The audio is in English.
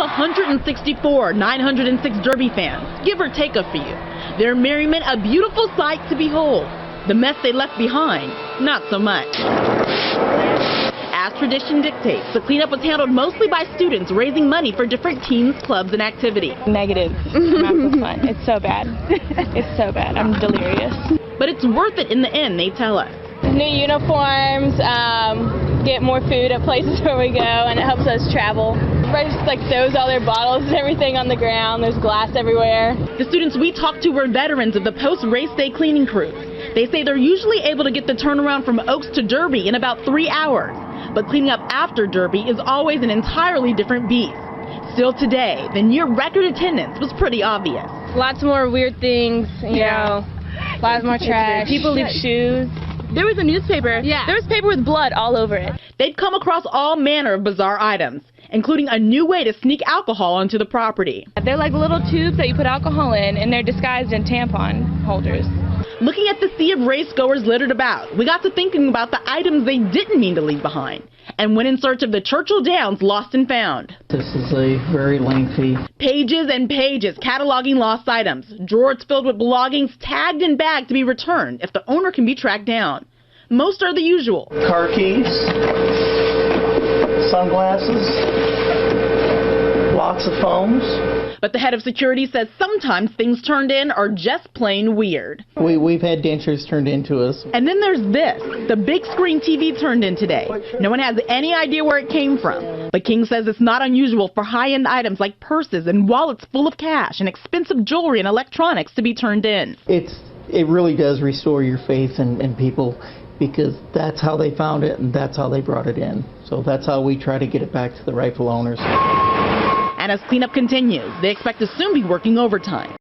164 906 Derby fans, give or take a few. Their merriment a beautiful sight to behold. The mess they left behind, not so much. As tradition dictates, the cleanup was handled mostly by students raising money for different teams, clubs, and activities. Negative. Not so fun. It's so bad. It's so bad. I'm delirious. But it's worth it in the end, they tell us. New uniforms, get more food at places where we go, and it helps us travel. Everybody just throws all their bottles and everything on the ground. There's glass everywhere. The students we talked to were veterans of the post-race day cleaning crews. They say they're usually able to get the turnaround from Oaks to Derby in about 3 hours. But cleaning up after Derby is always an entirely different beast. Still today, the near record attendance was pretty obvious. Lots more weird things, you know, lots more trash. People leave shoes. There was a newspaper. Yeah. There was paper with blood all over it. They'd come across all manner of bizarre items, including a new way to sneak alcohol onto the property. They're like little tubes that you put alcohol in, and they're disguised in tampon holders. Looking at the sea of race goers littered about, we got to thinking about the items they didn't mean to leave behind, and went in search of the Churchill Downs lost and found. This is a very lengthy. Pages and pages cataloging lost items, drawers filled with belongings tagged and bagged to be returned if the owner can be tracked down. Most are the usual. Car keys, sunglasses, lots of phones. But the head of security says sometimes things turned in are just plain weird. We've had dentures turned into us. And then there's this, the big screen TV turned in today. No one has any idea where it came from. But King says it's not unusual for high-end items like purses and wallets full of cash and expensive jewelry and electronics to be turned in. It really does restore your faith in people, because that's how they found it and that's how they brought it in. So that's how we try to get it back to the rightful owners. And as cleanup continues, they expect to soon be working overtime.